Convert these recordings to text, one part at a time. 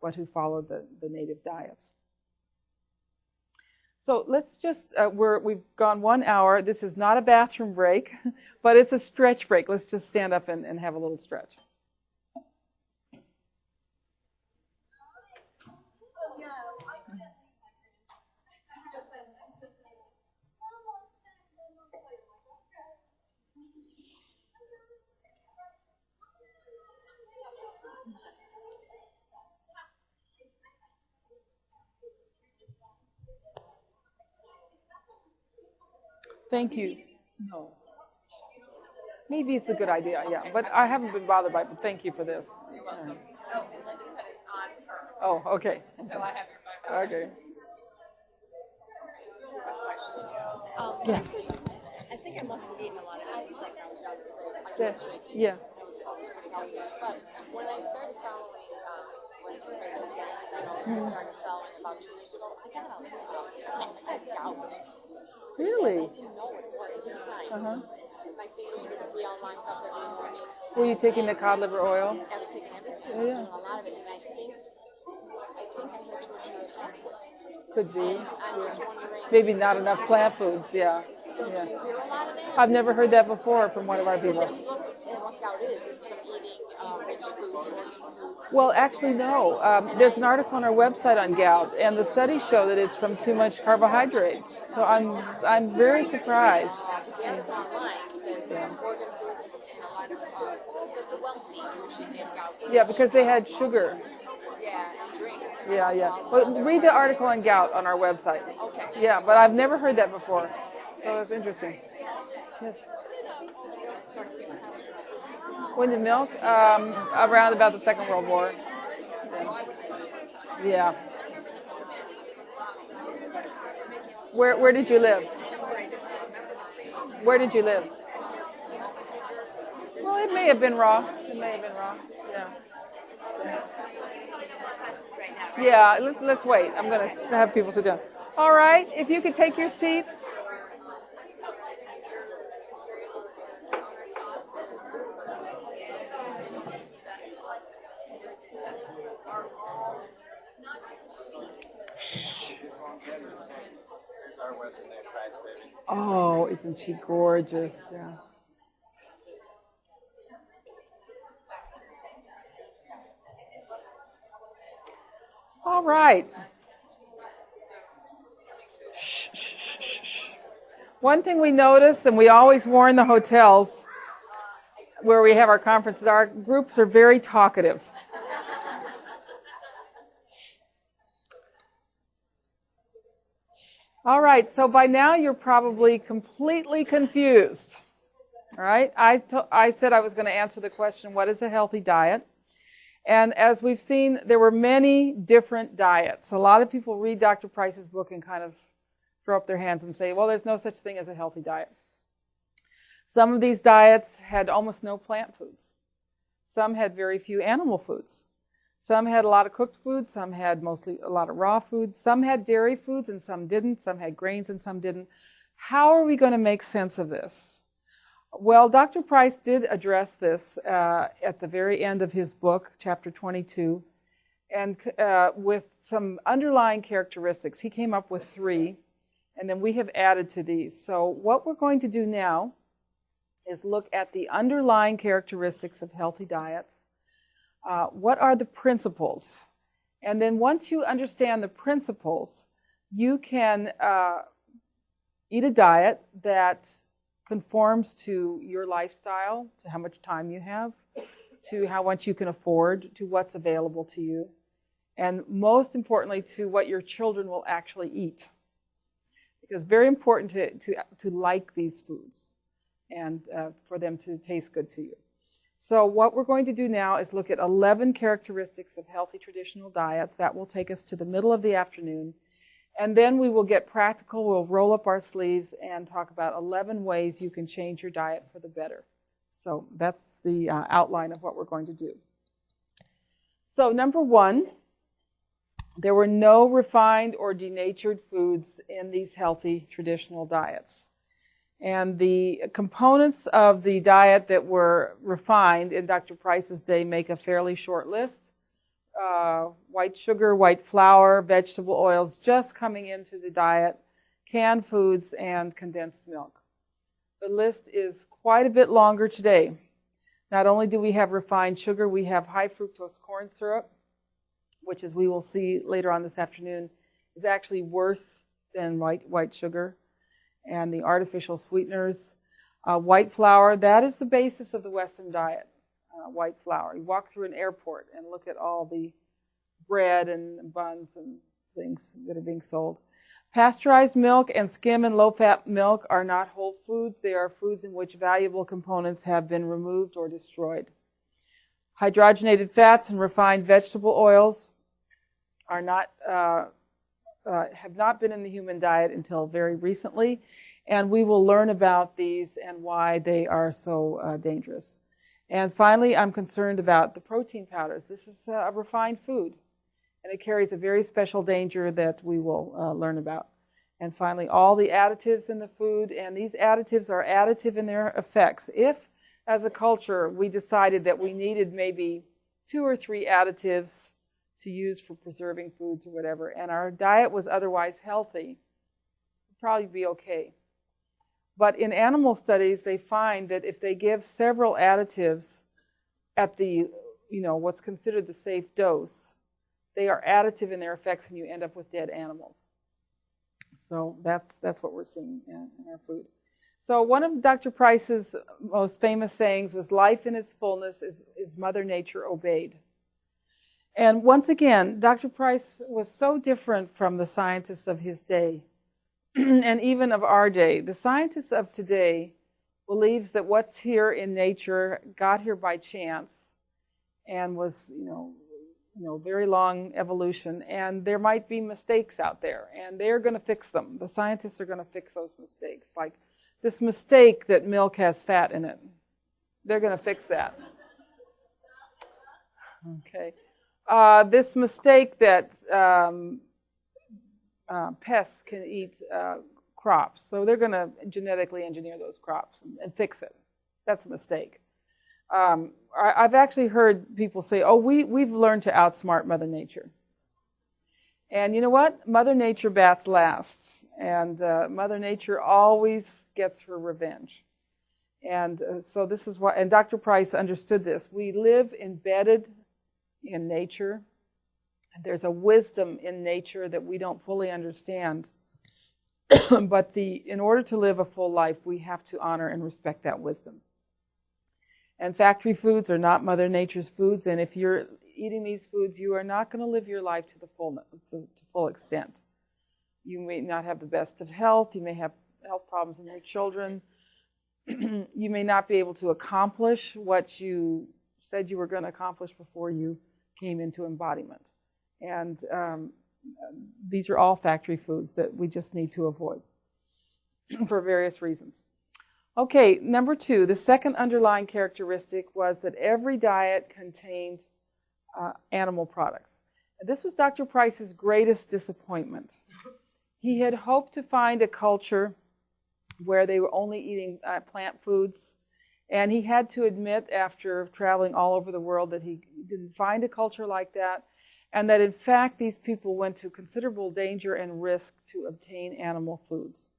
but who followed the native diets. So let's just, we've gone 1 hour. This is not a bathroom break, but it's a stretch break. Let's just stand up and have a little stretch. Thank you. No. Maybe it's a good idea, yeah. But I haven't been bothered by it, but thank you for this. You're welcome. Oh, and Linda said it's on her. Oh, okay. So I have your $5. Okay. Yeah. I think I must have eaten a lot of eggs like I was younger because I grew straight to Yeah. I was always pretty healthy. But when I started following Western medicine again, I started following about 2 years ago, I got gout. Really? I didn't know what it was at the time. Uh-huh. My fingers would be all lined up every morning. Were you taking the cod liver oil? I was taking everything. I was doing a lot of it, and I think I had tartaric acid. Could be. I'm just wondering. Maybe not enough plant foods, yeah. Don't you hear a lot of that? I've never heard that before from one of our Because if people. you look at what gout is, it's from eating rich foods, organ foods. Well, actually, no. There's an article on our website on gout, and the studies show that it's from too much carbohydrates. So I'm very surprised. Because the article online says organ foods and a lot of the wealthy usually get gout. Yeah, because they had sugar. Yeah, and drinks. And Yeah. Well, read the article on gout on our website. Okay. Yeah, but I've never heard that before. So that's interesting. Yes. When did milk? Around about the Second World War. Yeah. Where did you live? Where did you live? Well, it may have been raw. Yeah. Yeah, let's wait. I'm going to have people sit down. All right, if you could take your seats. Oh, isn't she gorgeous? Yeah. All right. Shh. One thing we notice, and we always warn the hotels where we have our conferences, our groups are very talkative. All right, so by now you're probably completely confused. All right, I said I was going to answer the question, what is a healthy diet? And as we've seen, there were many different diets. A lot of people read Dr. Price's book and kind of throw up their hands and say, well, there's no such thing as a healthy diet. Some of these diets had almost no plant foods. Some had very few animal foods. Some had a lot of cooked foods. Some had mostly a lot of raw food. Some had dairy foods and some didn't. Some had grains and some didn't. How are we going to make sense of this? Well, Dr. Price did address this at the very end of his book, chapter 22, and with some underlying characteristics. He came up with 3, and then we have added to these. So what we're going to do now is look at the underlying characteristics of healthy diets. What are the principles? And then once you understand the principles, you can eat a diet that conforms to your lifestyle, to how much time you have, to how much you can afford, to what's available to you, and most importantly, to what your children will actually eat. Because it's very important to like these foods and for them to taste good to you. So what we're going to do now is look at 11 characteristics of healthy traditional diets. That will take us to the middle of the afternoon. And then we will get practical. We'll roll up our sleeves and talk about 11 ways you can change your diet for the better. So that's the outline of what we're going to do. So number 1, there were no refined or denatured foods in these healthy traditional diets. And the components of the diet that were refined in Dr. Price's day make a fairly short list. 1 white sugar, white flour, vegetable oils just coming into the diet, canned foods, and condensed milk. The list is quite a bit longer today. Not only do we have refined sugar, we have high fructose corn syrup, which, as we will see later on this afternoon, is actually worse than white sugar, and the artificial sweeteners. White flour, that is the basis of the Western diet, white flour. You walk through an airport and look at all the bread and buns and things that are being sold. Pasteurized milk and skim and low-fat milk are not whole foods. They are foods in which valuable components have been removed or destroyed. Hydrogenated fats and refined vegetable oils are not, have not been in the human diet until very recently, and we will learn about these and why they are so dangerous. And finally, I'm concerned about the protein powders. This is a refined food, and it carries a very special danger that we will learn about. And finally, all the additives in the food, and these additives are additive in their effects. If, as a culture, we decided that we needed maybe 2 or 3 additives to use for preserving foods or whatever, and our diet was otherwise healthy, it'd probably be okay. But in animal studies, they find that if they give several additives at the, what's considered the safe dose, they are additive in their effects, and you end up with dead animals. So that's what we're seeing in our food. So one of Dr. Price's most famous sayings was, "Life in its fullness is Mother Nature obeyed." And once again, Dr. Price was so different from the scientists of his day and even of our day. The scientists of today believes that what's here in nature got here by chance and was, very long evolution, and there might be mistakes out there, and they're going to fix them. The scientists are going to fix those mistakes, like this mistake that milk has fat in it. They're going to fix that. Okay. This mistake that pests can eat crops, so they're going to genetically engineer those crops and fix it. That's a mistake. I've actually heard people say, "Oh, we've learned to outsmart Mother Nature." And you know what? Mother Nature bats last, and Mother Nature always gets her revenge. And so this is why, and Dr. Price understood this. We live embedded in nature. There's a wisdom in nature that we don't fully understand. But in order to live a full life, we have to honor and respect that wisdom. And factory foods are not Mother Nature's foods, and if you're eating these foods, you are not going to live your life to full extent. You may not have the best of health. You may have health problems in your children. You may not be able to accomplish what you said you were going to accomplish before you came into embodiment. And these are all factory foods that we just need to avoid for various reasons. Okay, number 2, the second underlying characteristic was that every diet contained animal products. This was Dr. Price's greatest disappointment. He had hoped to find a culture where they were only eating plant foods, and he had to admit after traveling all over the world that he didn't find a culture like that, and that in fact these people went to considerable danger and risk to obtain animal foods.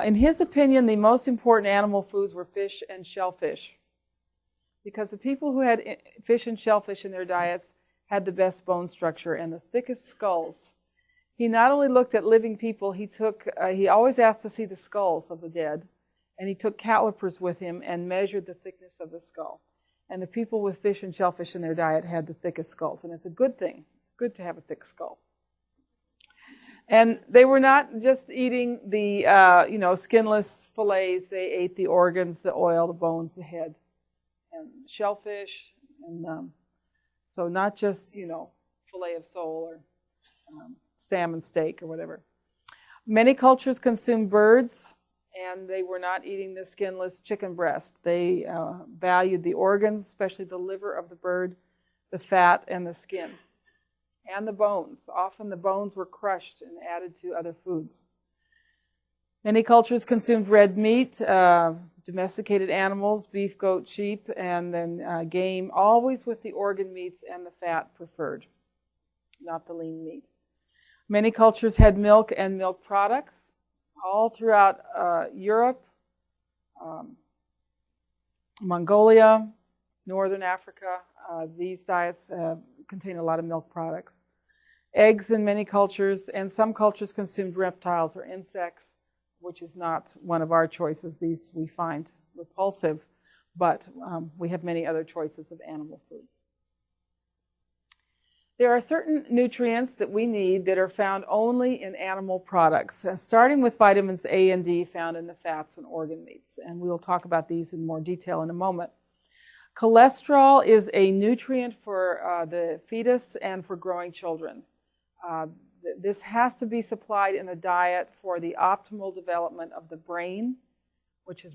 In his opinion, the most important animal foods were fish and shellfish, because the people who had fish and shellfish in their diets had the best bone structure and the thickest skulls. He not only looked at living people, he always asked to see the skulls of the dead, and he took calipers with him and measured the thickness of the skull. And the people with fish and shellfish in their diet had the thickest skulls, and it's a good thing. It's good to have a thick skull. And they were not just eating the, skinless fillets. They ate the organs, the oil, the bones, the head, and shellfish. And so not just, fillet of sole or salmon steak or whatever. Many cultures consumed birds, and they were not eating the skinless chicken breast. They valued the organs, especially the liver of the bird, the fat, and the skin. And the bones. Often the bones were crushed and added to other foods. Many cultures consumed red meat, domesticated animals, beef, goat, sheep, and then game, always with the organ meats and the fat preferred. not the lean meat. Many cultures had milk and milk products. All throughout Europe, Mongolia, Northern Africa, these diets contain a lot of milk products. Eggs in many cultures, and some cultures consumed reptiles or insects, which is not one of our choices. These we find repulsive, but we have many other choices of animal foods. There are certain nutrients that we need that are found only in animal products, starting with vitamins A and D found in the fats and organ meats. And we'll talk about these in more detail in a moment. Cholesterol is a nutrient for the fetus and for growing children. This has to be supplied in the diet for the optimal development of the brain, which is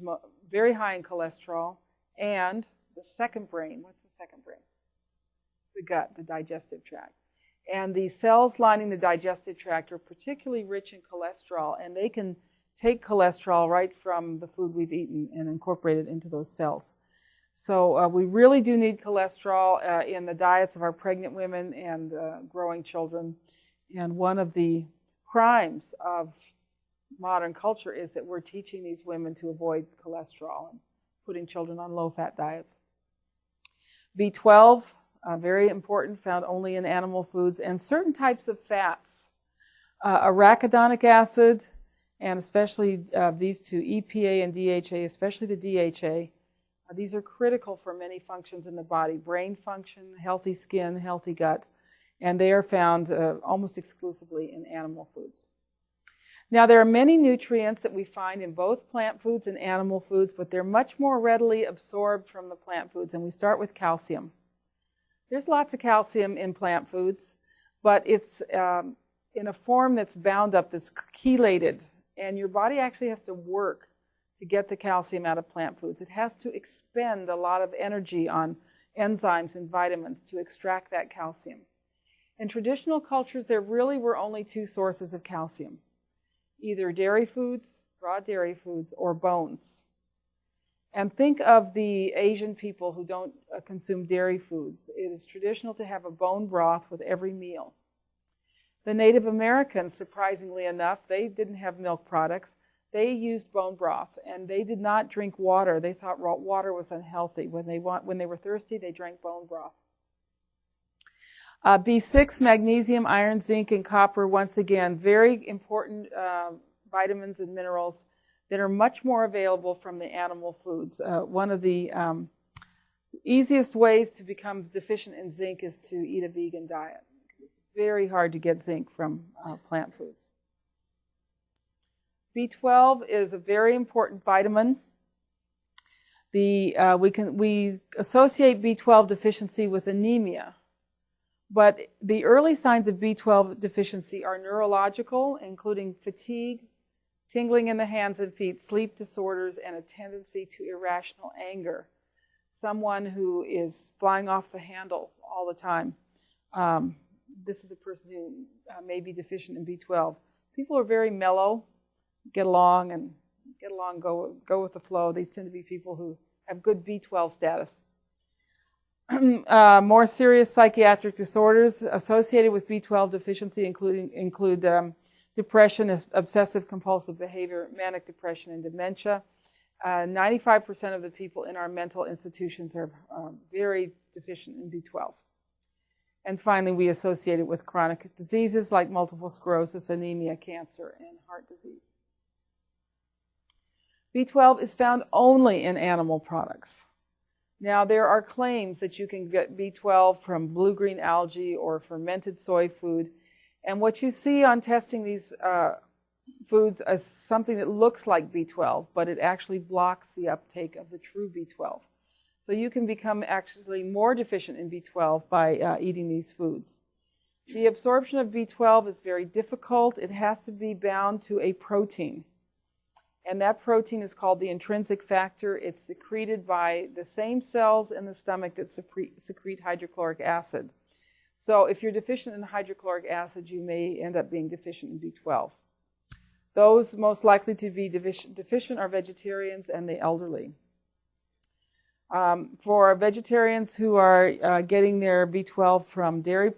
very high in cholesterol, and the second brain. What's the second brain? The gut, the digestive tract. And the cells lining the digestive tract are particularly rich in cholesterol, and they can take cholesterol right from the food we've eaten and incorporate it into those cells. So we really do need cholesterol in the diets of our pregnant women and growing children. And one of the crimes of modern culture is that we're teaching these women to avoid cholesterol and putting children on low-fat diets. B12, very important, found only in animal foods, and certain types of fats. Arachidonic acid, and especially these two, EPA and DHA, especially the DHA. These are critical for many functions in the body: brain function, healthy skin, healthy gut, and they are found almost exclusively in animal foods. Now, there are many nutrients that we find in both plant foods and animal foods, but they're much more readily absorbed from the plant foods, and we start with calcium. There's lots of calcium in plant foods, but it's in a form that's bound up, that's chelated, and your body actually has to work to get the calcium out of plant foods. It has to expend a lot of energy on enzymes and vitamins to extract that calcium. In traditional cultures, there really were only two sources of calcium: either dairy foods, raw dairy foods, or bones. And think of the Asian people who don't consume dairy foods. It is traditional to have a bone broth with every meal. The Native Americans, surprisingly enough, they didn't have milk products. They used bone broth, and they did not drink water. They thought raw water was unhealthy. When they were thirsty, they drank bone broth. B6, magnesium, iron, zinc, and copper, once again, very important vitamins and minerals that are much more available from the animal foods. One of the easiest ways to become deficient in zinc is to eat a vegan diet. It's very hard to get zinc from plant foods. B12 is a very important vitamin. We associate B12 deficiency with anemia, but the early signs of B12 deficiency are neurological, including fatigue, tingling in the hands and feet, sleep disorders, and a tendency to irrational anger. Someone who is flying off the handle all the time. This is a person who may be deficient in B12. People are very mellow, get along, go with the flow. These tend to be people who have good B12 status. More serious psychiatric disorders associated with B12 deficiency include depression, obsessive compulsive behavior, manic depression, and dementia. 95% of the people in our mental institutions are very deficient in B12. And finally, we associate it with chronic diseases like multiple sclerosis, anemia, cancer, and heart disease. B12 is found only in animal products. Now, there are claims that you can get B12 from blue-green algae or fermented soy food. And what you see on testing these foods is something that looks like B12, but it actually blocks the uptake of the true B12. So you can become actually more deficient in B12 by eating these foods. The absorption of B12 is very difficult. It has to be bound to a protein. And that protein is called the intrinsic factor. It's secreted by the same cells in the stomach that secrete hydrochloric acid. So if you're deficient in hydrochloric acid, you may end up being deficient in B12. Those most likely to be deficient are vegetarians and the elderly. For vegetarians who are getting their B12 from dairy